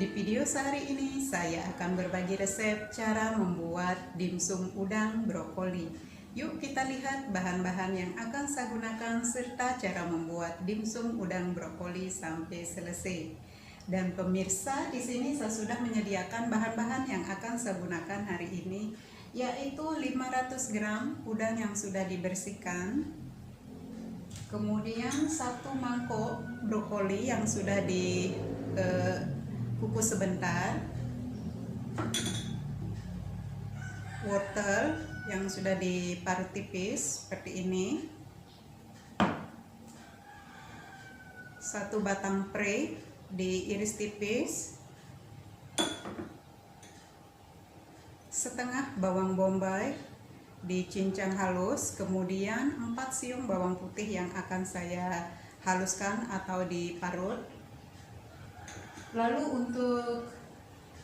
Di video sehari ini saya akan berbagi resep cara membuat dimsum udang brokoli. Yuk kita lihat bahan-bahan yang akan saya gunakan serta cara membuat dimsum udang brokoli sampai selesai. Dan pemirsa, di sini saya sudah menyediakan bahan-bahan yang akan saya gunakan hari ini, yaitu 500 gram udang yang sudah dibersihkan, kemudian 1 mangkok brokoli yang sudah kukus sebentar, wortel yang sudah diparut tipis seperti ini, 1 batang pre diiris tipis, setengah bawang bombay dicincang halus, kemudian 4 siung bawang putih yang akan saya haluskan atau diparut. Lalu untuk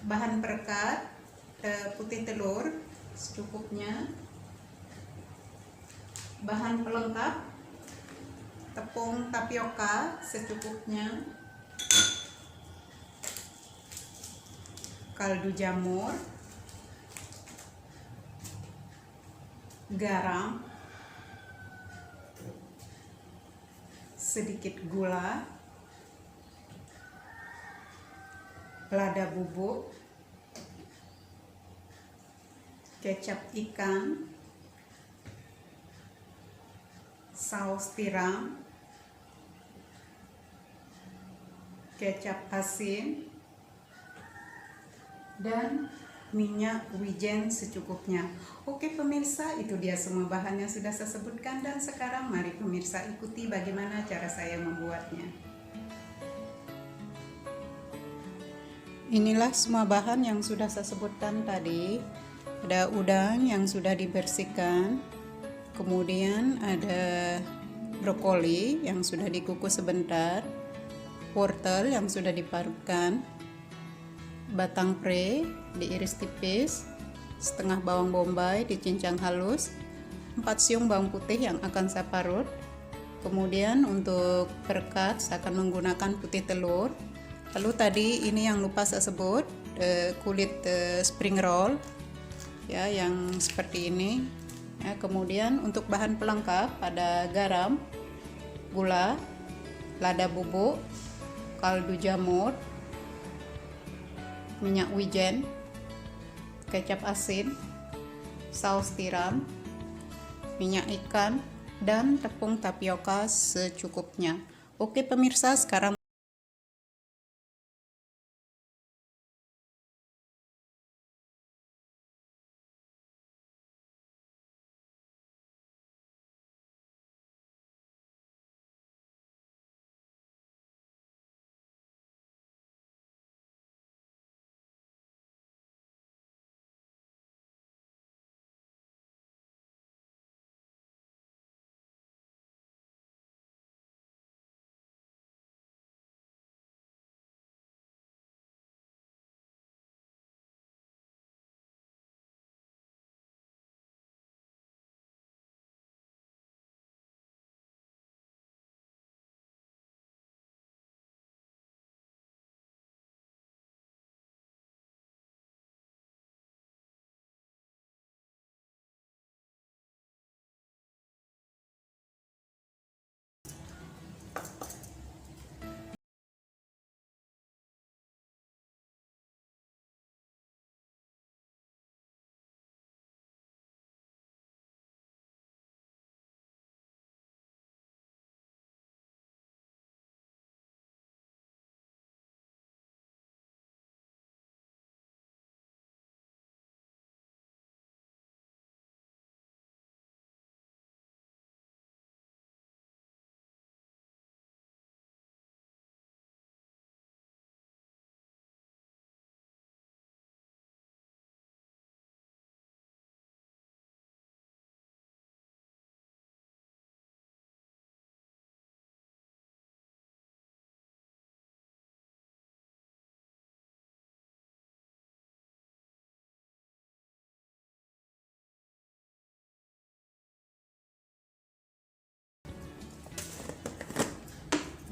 bahan perekat, putih telur secukupnya, bahan pelengkap tepung tapioka secukupnya, kaldu jamur, garam, sedikit gula, lada bubuk, kecap ikan, saus tiram, kecap asin, dan minyak wijen secukupnya. Oke pemirsa, itu dia semua bahan yang sudah saya sebutkan, dan sekarang mari pemirsa ikuti bagaimana cara saya membuatnya. Inilah semua bahan yang sudah saya sebutkan tadi. Ada udang yang sudah dibersihkan, kemudian ada brokoli yang sudah dikukus sebentar, wortel yang sudah diparutkan, batang pre diiris tipis, setengah bawang bombay dicincang halus, 4 siung bawang putih yang akan saya parut. Kemudian untuk perekat saya akan menggunakan putih telur. Lalu tadi ini yang lupa saya sebut, kulit spring roll ya, yang seperti ini ya. Kemudian untuk bahan pelengkap ada garam, gula, lada bubuk, kaldu jamur, minyak wijen, kecap asin, saus tiram, minyak ikan, dan tepung tapioka secukupnya. Oke pemirsa, sekarang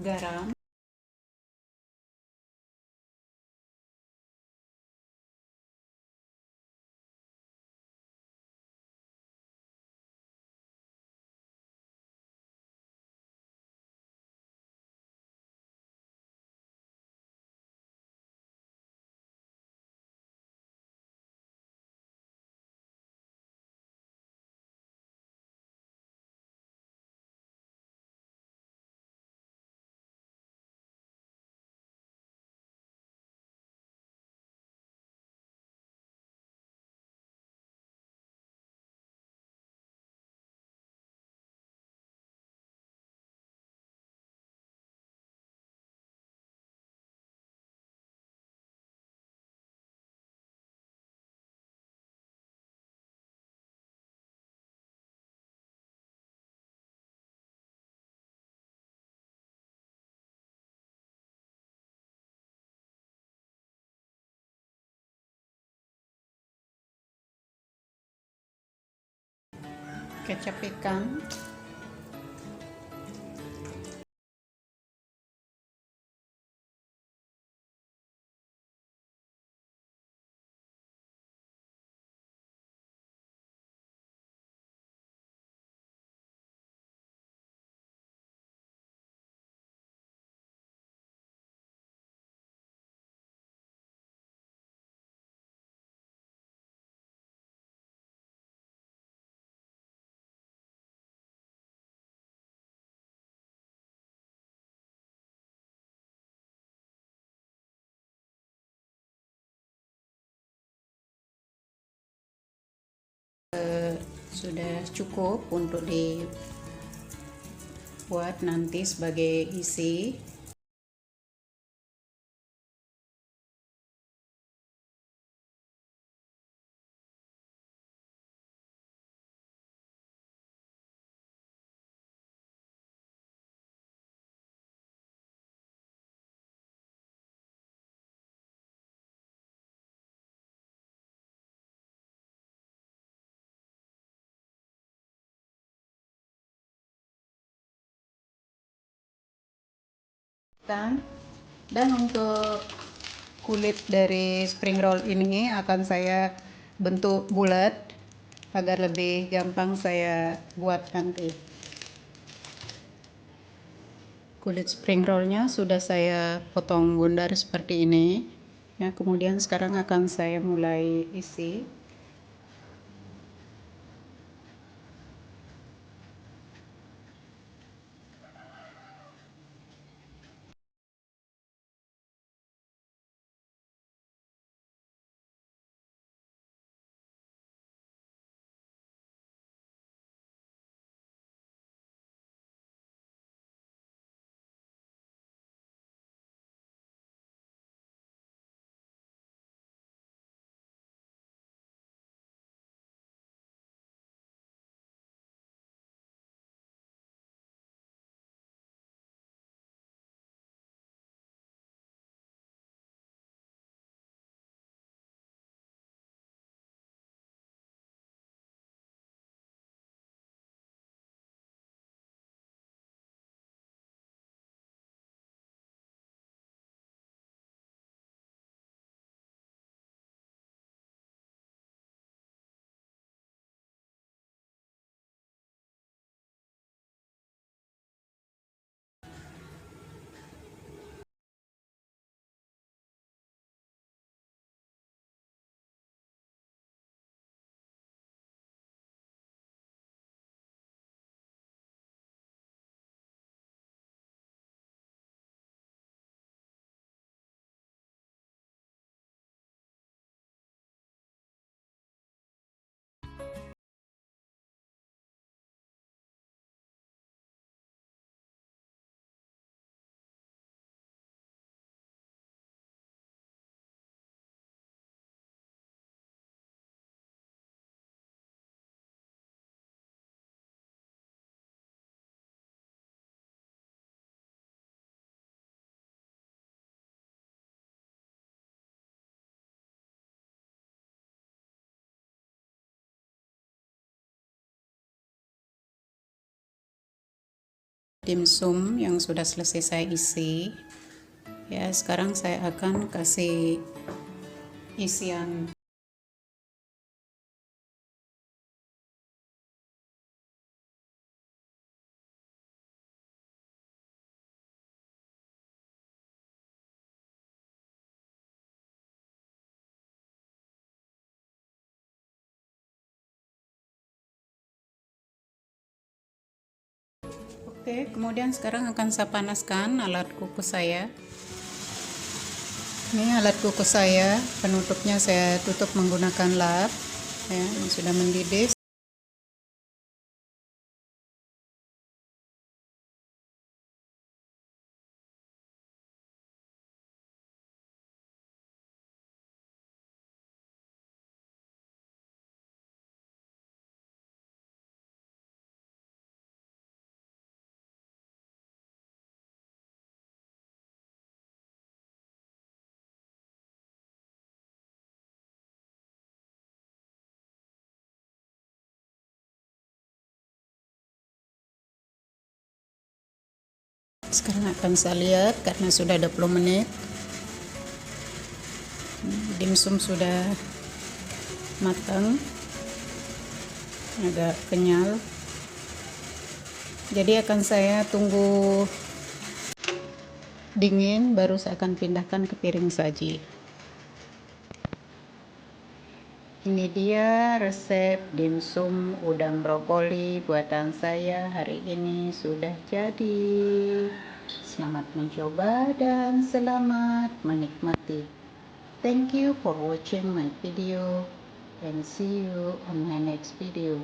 garam, kecap ikan, sudah cukup untuk dibuat nanti sebagai isi. Dan untuk kulit dari spring roll ini akan saya bentuk bulat agar lebih gampang saya buat nanti. Kulit spring rollnya sudah saya potong bundar seperti ini ya, kemudian sekarang akan saya mulai isi. Dimsum yang sudah selesai saya isi ya, sekarang saya akan kasih isian. Oke, kemudian sekarang akan saya panaskan alat kukus saya. Ini alat kukus saya, penutupnya saya tutup menggunakan lap ya, yang sudah mendidih. Sekarang akan saya lihat karena sudah 20 menit. Dimsum sudah matang, agak kenyal. Jadi akan saya tunggu dingin, baru saya akan pindahkan ke piring saji. Ini dia resep dimsum udang brokoli buatan saya hari ini sudah jadi. Selamat mencoba dan selamat menikmati. Thank you for watching my video and see you on my next video.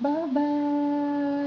Bye bye.